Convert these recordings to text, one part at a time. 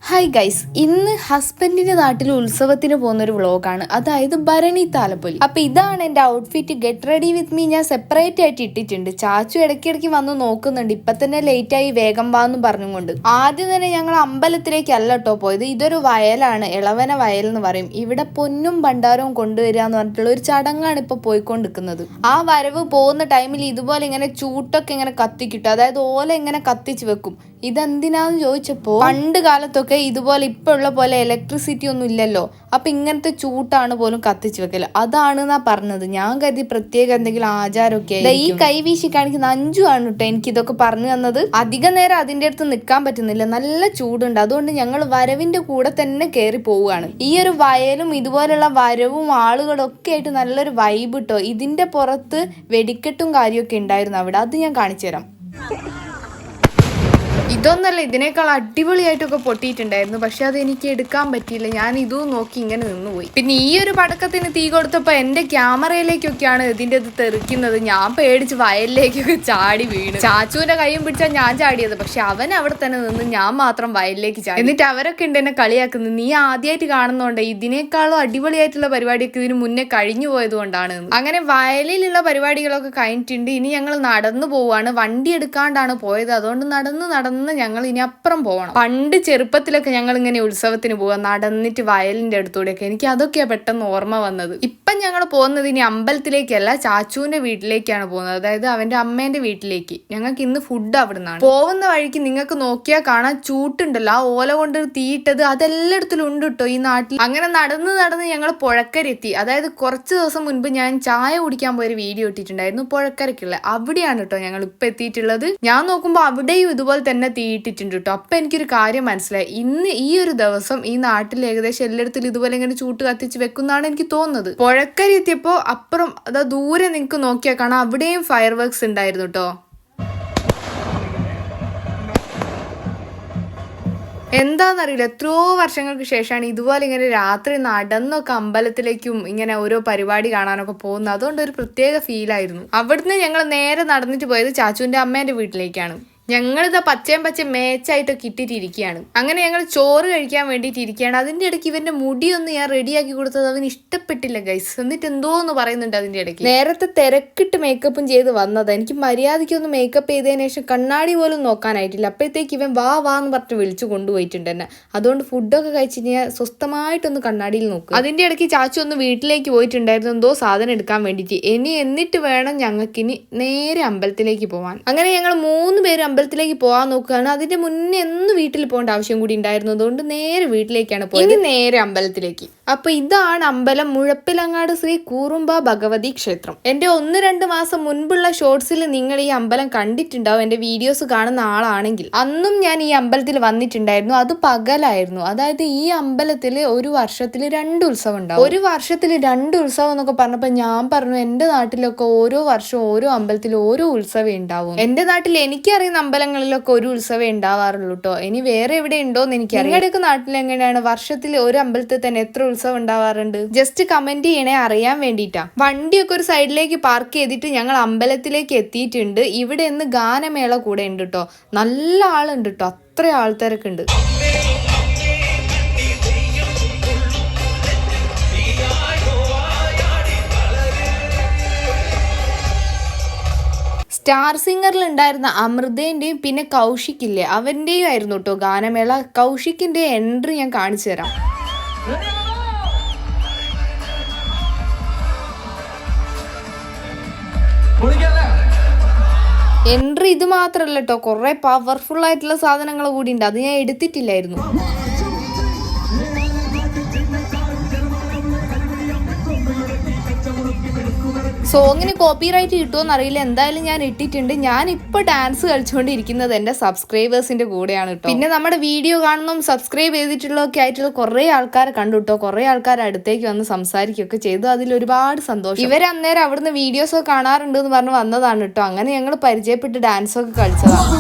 Hi guys, ഇന്ന് ഹസ്ബൻഡിന്റെ നാട്ടിൽ ഉത്സവത്തിന് പോകുന്നൊരു വ്ളോഗാണ്. അതായത് ഭരണി താലപ്പൊലി. അപ്പൊ ഇതാണ് എന്റെ outfit. Get ready with me ഞാൻ സെപ്പറേറ്റ് ആയിട്ട് ഇട്ടിട്ടുണ്ട്. ചാച്ചു ഇടയ്ക്കിടയ്ക്ക് വന്ന് നോക്കുന്നുണ്ട്. ഇപ്പൊ തന്നെ ലേറ്റ് ആയി, വേഗം വാന്നും പറഞ്ഞുകൊണ്ട്. ആദ്യം തന്നെ ഞങ്ങൾ അമ്പലത്തിലേക്കല്ല കേട്ടോ പോയത്. ഇതൊരു വയലാണ്, ഇളവന വയൽ എന്ന് പറയും. ഇവിടെ പൊന്നും ഭണ്ഡാരവും കൊണ്ടുവരിക എന്ന് പറഞ്ഞിട്ടുള്ള ഒരു ചടങ്ങാണ് ഇപ്പൊ പോയിക്കൊണ്ടിരിക്കുന്നത്. ആ വരവ് പോകുന്ന ടൈമിൽ ഇതുപോലെ ഇങ്ങനെ ചൂട്ടൊക്കെ ഇങ്ങനെ കത്തിക്കിട്ടും. അതായത് ഓല ഇങ്ങനെ കത്തിച്ച് വെക്കും. ഇതെന്തിനാന്ന് ചോദിച്ചപ്പോ പണ്ട് കാലത്തൊക്കെ ഇതുപോലെ ഇപ്പൊ ഉള്ള പോലെ ഇലക്ട്രിസിറ്റി ഒന്നും ഇല്ലല്ലോ. അപ്പൊ ഇങ്ങനത്തെ ചൂട്ടാണ് പോലും കത്തിച്ചു വെക്കല്. അതാണെന്നാ പറഞ്ഞത്. ഞാൻ കരുതി പ്രത്യേക എന്തെങ്കിലും ആചാരമൊക്കെ. ഈ കൈ വീശി കാണിക്കുന്ന അഞ്ചു ആണ് കേട്ടോ എനിക്ക് ഇതൊക്കെ പറഞ്ഞു തന്നത്. അധിക നേരം അതിന്റെ അടുത്ത് നിൽക്കാൻ പറ്റുന്നില്ല, നല്ല ചൂടുണ്ട്. അതുകൊണ്ട് ഞങ്ങൾ വരവിന്റെ കൂടെ തന്നെ കയറി പോവുകയാണ്. ഈ ഒരു വയലും ഇതുപോലുള്ള വരവും ആളുകളും ഒക്കെ ആയിട്ട് നല്ലൊരു വൈബ് കിട്ടോ. ഇതിന്റെ പുറത്ത് വെടിക്കെട്ടും കാര്യമൊക്കെ ഉണ്ടായിരുന്നു അവിടെ. അത് ഞാൻ കാണിച്ചു തരാം. ഇതൊന്നല്ല, ഇതിനേക്കാൾ അടിപൊളിയായിട്ടൊക്കെ പൊട്ടിയിട്ടുണ്ടായിരുന്നു. പക്ഷെ അത് എനിക്ക് എടുക്കാൻ പറ്റിയില്ല. ഞാൻ ഇതും നോക്കി ഇങ്ങനെ നിന്നുപോയി. പിന്നെ ഈ ഒരു പടക്കത്തിന് തീ കൊടുത്തപ്പോൾ എൻ്റെ ക്യാമറയിലേക്കൊക്കെയാണ് ഇതിൻ്റെ ഇത് തെറിക്കുന്നത്. ഞാൻ പേടിച്ച് വയലിലേക്കൊക്കെ ചാടി വീണ്. ചാച്ചുവിന്റെ കൈയും പിടിച്ചാൽ ഞാൻ ചാടിയത്. പക്ഷെ അവൻ അവിടെ തന്നെ നിന്ന്, ഞാൻ മാത്രം വയലിലേക്ക് ചാടി. എന്നിട്ട് അവരൊക്കെ ഉണ്ട് എന്നെ കളിയാക്കുന്നത്. നീ ആദ്യമായിട്ട് കാണുന്നോണ്ട് ഇതിനേക്കാളും അടിപൊളിയായിട്ടുള്ള പരിപാടിയൊക്കെ ഇതിന് മുന്നേ കഴിഞ്ഞു പോയത് കൊണ്ടാണ്. അങ്ങനെ വയലിലുള്ള പരിപാടികളൊക്കെ കഴിഞ്ഞിട്ടുണ്ട്. ഇനി ഞങ്ങൾ നടന്നു പോവാണ്. വണ്ടി എടുക്കാണ്ടാണ് പോയത്. അതുകൊണ്ട് നടന്ന് ഞങ്ങൾ ഇനി അപ്പുറം പോകണം. പണ്ട് ചെറുപ്പത്തിലൊക്കെ ഞങ്ങൾ ഇങ്ങനെ ഉത്സവത്തിന് പോവാ, നടന്നിട്ട് വയലിന്റെ അടുത്തൂടെയൊക്കെ. എനിക്ക് അതൊക്കെയാണ് പെട്ടെന്ന് ഓർമ്മ വന്നത്. ഇപ്പം ഞങ്ങൾ പോകുന്നത് ഇനി അമ്പലത്തിലേക്കല്ല, ചാച്ചുവിന്റെ വീട്ടിലേക്കാണ് പോകുന്നത്. അതായത് അവന്റെ അമ്മേന്റെ വീട്ടിലേക്ക്. ഞങ്ങൾക്ക് ഇന്ന് ഫുഡ് അവിടെ നിന്നാണ്. പോകുന്ന വഴിക്ക് നിങ്ങൾക്ക് നോക്കിയാൽ കാണാൻ ചൂട്ടുണ്ടല്ലോ, ആ ഓല കൊണ്ട് തീയിട്ടത് അതെല്ലായിടത്തിലും ഉണ്ട് കേട്ടോ ഈ നാട്ടിൽ. അങ്ങനെ നടന്ന് ഞങ്ങൾ പുഴക്കരെത്തി. അതായത് കുറച്ച് ദിവസം മുൻപ് ഞാൻ ചായ കുടിക്കാൻ പോയൊരു വീഡിയോ ഇട്ടിട്ടുണ്ടായിരുന്നു പുഴക്കരയ്ക്കുള്ള. അവിടെയാണ് കേട്ടോ ഞങ്ങൾ ഇപ്പൊ എത്തിയിട്ടുള്ളത്. ഞാൻ നോക്കുമ്പോൾ അവിടെയും ഇതുപോലെ തന്നെ തീയിട്ടിട്ടുണ്ട് കേട്ടോ. അപ്പൊ എനിക്കൊരു കാര്യം മനസ്സിലായി. ഇന്ന് ഈ ഒരു ദിവസം ഈ നാട്ടിൽ ഏകദേശം എല്ലായിടത്തും ഇതുപോലെ ഇങ്ങനെ ചൂട്ട് കത്തിച്ച് വെക്കുന്നതാണ് എനിക്ക് തോന്നുന്നത്. പുഴക്കര എത്തിയപ്പോ അപ്പുറം അതാ ദൂരെ നിങ്ങൾക്ക് നോക്കിയാൽ കാണാം, അവിടെയും ഫയർ വർക്ക്സ് ഉണ്ടായിരുന്നു കേട്ടോ. എന്താണെന്നറിയില്ല, എത്രയോ വർഷങ്ങൾക്ക് ശേഷമാണ് ഇതുപോലെ ഇങ്ങനെ രാത്രി നടന്നൊക്കെ അമ്പലത്തിലേക്കും ഇങ്ങനെ ഓരോ പരിപാടി കാണാനൊക്കെ പോകുന്നത്. അതുകൊണ്ട് ഒരു പ്രത്യേക ഫീലായിരുന്നു. അവിടുന്ന് ഞങ്ങൾ നേരെ നടന്നിട്ട് പോയത് ചാച്ചുവിന്റെ അമ്മേന്റെ വീട്ടിലേക്കാണ്. ഞങ്ങളിതാ പച്ചയും മേച്ചായിട്ടൊക്കെ ഇട്ടിട്ടിരിക്കുകയാണ്. അങ്ങനെ ഞങ്ങൾ ചോറ് കഴിക്കാൻ വേണ്ടിയിട്ട് ഇരിക്കുകയാണ്. അതിൻ്റെ ഇടയ്ക്ക് ഇവന്റെ മുടിയൊന്ന് ഞാൻ റെഡിയാക്കി കൊടുത്തത് അവന് ഇഷ്ടപ്പെട്ടില്ല ഗൈസ്. എന്നിട്ട് എന്തോന്ന് പറയുന്നുണ്ട് അതിൻ്റെ ഇടയ്ക്ക്. നേരത്തെ തിരക്കിട്ട് മേക്കപ്പും ചെയ്ത് വന്നതാ. എനിക്ക് മര്യാദയ്ക്കൊന്ന് മേക്കപ്പ് ചെയ്തതിനു ശേഷം കണ്ണാടി പോലും നോക്കാനായിട്ടില്ല. അപ്പോഴത്തേക്ക് ഇവൻ വാ എന്ന് പറഞ്ഞിട്ട് വിളിച്ചു കൊണ്ടുപോയിട്ടുണ്ട് എന്നെ. അതുകൊണ്ട് ഫുഡൊക്കെ കഴിച്ച് ഞാൻ സ്വസ്ഥമായിട്ടൊന്ന് കണ്ണാടിയിൽ നോക്കും. അതിൻ്റെ ഇടയ്ക്ക് ചാച്ചു ഒന്ന് വീട്ടിലേക്ക് പോയിട്ടുണ്ടായിരുന്നു, എന്തോ സാധനം എടുക്കാൻ വേണ്ടിയിട്ട്. എന്നിട്ട് വേണം ഞങ്ങൾക്കിനി നേരെ അമ്പലത്തിലേക്ക് പോകാൻ. അങ്ങനെ ഞങ്ങൾ 3 പേര് അമ്പലത്തിലേക്ക് പോകാൻ നോക്കുകയാണ്. അതിന്റെ മുന്നേ ഒന്ന് വീട്ടിൽ പോകേണ്ട ആവശ്യം കൂടി ഉണ്ടായിരുന്നു. അതുകൊണ്ട് നേരെ വീട്ടിലേക്കാണ് പോയത്. നേരെ അമ്പലത്തിലേക്ക്. അപ്പൊ ഇതാണ് അമ്പലം, മുഴപ്പിലങ്ങാട് ശ്രീ കൂറുമ്പ ഭഗവതി ക്ഷേത്രം. എന്റെ 1-2 മാസം മുൻപുള്ള ഷോർട്സിൽ നിങ്ങൾ ഈ അമ്പലം കണ്ടിട്ടുണ്ടാവും, എന്റെ വീഡിയോസ് കാണുന്ന ആളാണെങ്കിൽ. അന്നും ഞാൻ ഈ അമ്പലത്തിൽ വന്നിട്ടുണ്ടായിരുന്നു. അത് പകലായിരുന്നു. അതായത് ഈ അമ്പലത്തിൽ ഒരു വർഷത്തിൽ 2 ഉത്സവം ഉണ്ടാവും. ഒരു വർഷത്തിൽ 2 ഉത്സവം എന്നൊക്കെ പറഞ്ഞപ്പോ ഞാൻ പറഞ്ഞു, എന്റെ നാട്ടിലൊക്കെ ഓരോ വർഷം ഓരോ അമ്പലത്തിൽ ഓരോ ഉത്സവം ഉണ്ടാവും. എന്റെ നാട്ടിൽ എനിക്കറിയുന്ന അമ്പലങ്ങളിലൊക്കെ ഒരു ഉത്സവം ഉണ്ടാവാറുള്ളൂ കേട്ടോ. ഇനി വേറെ എവിടെ ഉണ്ടോന്ന് എനിക്കറിയാം. നിങ്ങളുടെയൊക്കെ നാട്ടിൽ എങ്ങനെയാണ്? വർഷത്തിൽ ഒരു അമ്പലത്തിൽ തന്നെ എത്ര ഉത്സവം ഉണ്ടാവാറുണ്ട്? ജസ്റ്റ് കമന്റ് ചെയ്യണേ, അറിയാൻ വേണ്ടിയിട്ടാ. വണ്ടിയൊക്കെ ഒരു സൈഡിലേക്ക് പാർക്ക് ചെയ്തിട്ട് ഞങ്ങൾ അമ്പലത്തിലേക്ക് എത്തിയിട്ടുണ്ട്. ഇവിടെ നിന്ന് ഗാനമേള കൂടെ ഉണ്ട് കേട്ടോ. നല്ല ആളുണ്ട് കേട്ടോ, അത്ര ആൾക്കാരൊക്കെ ഉണ്ട്. സ്റ്റാർ സിംഗറിൽ ഉണ്ടായിരുന്ന അമൃതേന്റെയും പിന്നെ കൗശിക്കില്ലേ അവന്റെയും ആയിരുന്നു കേട്ടോ ഗാനമേള. കൗശിക്കിന്റെ എൻട്രി ഞാൻ കാണിച്ചു തരാം. എൻട്രി ഇത് മാത്രല്ല കേട്ടോ, കുറെ പവർഫുൾ ആയിട്ടുള്ള സാധനങ്ങൾ കൂടി ഉണ്ട്. അത് ഞാൻ എടുത്തിട്ടില്ലായിരുന്നു. സോങ്ങിന് കോപ്പിറൈറ്റ് കിട്ടുമോന്ന് അറിയില്ല, എന്തായാലും ഞാൻ ഇട്ടിട്ടുണ്ട്. ഞാൻ ഇപ്പൊ ഡാൻസ് കളിച്ചുകൊണ്ടിരിക്കുന്നത് എന്റെ സബ്സ്ക്രൈബേഴ്സിന്റെ കൂടെയാണ് കേട്ടോ. പിന്നെ നമ്മുടെ വീഡിയോ കാണുന്നതും സബ്സ്ക്രൈബ് ചെയ്തിട്ടുള്ളതൊക്കെ ആയിട്ടുള്ള കുറെ ആൾക്കാരെ കണ്ടു കേട്ടോ. കുറെ ആൾക്കാർ അടുത്തേക്ക് വന്ന് സംസാരിക്കുകയൊക്കെ ചെയ്തു. അതിൽ ഒരുപാട് സന്തോഷം. ഇവർ അന്നേരം അവിടുന്ന് വീഡിയോസ് ഒക്കെ കാണാറുണ്ട് എന്ന് പറഞ്ഞ് വന്നതാണ് കേട്ടോ. അങ്ങനെ ഞങ്ങൾ പരിചയപ്പെട്ട് ഡാൻസ് ഒക്കെ കളിച്ചതാണ്.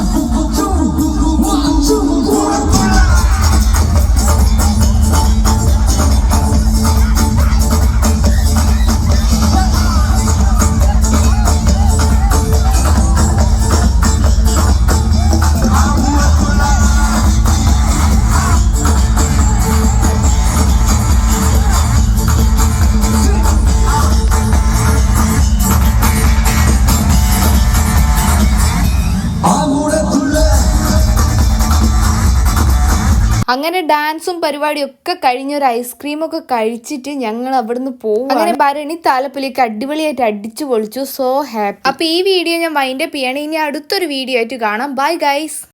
അങ്ങനെ ഡാൻസും പരിപാടിയും ഒക്കെ കഴിഞ്ഞ് ഒരു ഐസ്ക്രീം ഒക്കെ കഴിച്ചിട്ട് ഞങ്ങൾ അവിടുന്ന് പോകും. അങ്ങനെ ഭരണി താലപ്പൊലിക്ക് അടിപൊളിയായിട്ട് അടിച്ചു പൊളിച്ചു. So happy. അപ്പൊ ഈ വീഡിയോ ഞാൻ വൈൻഡപ്പ് ചെയ്യാണ്. ഇനി അടുത്തൊരു വീഡിയോ ആയിട്ട് കാണാം. Bye guys.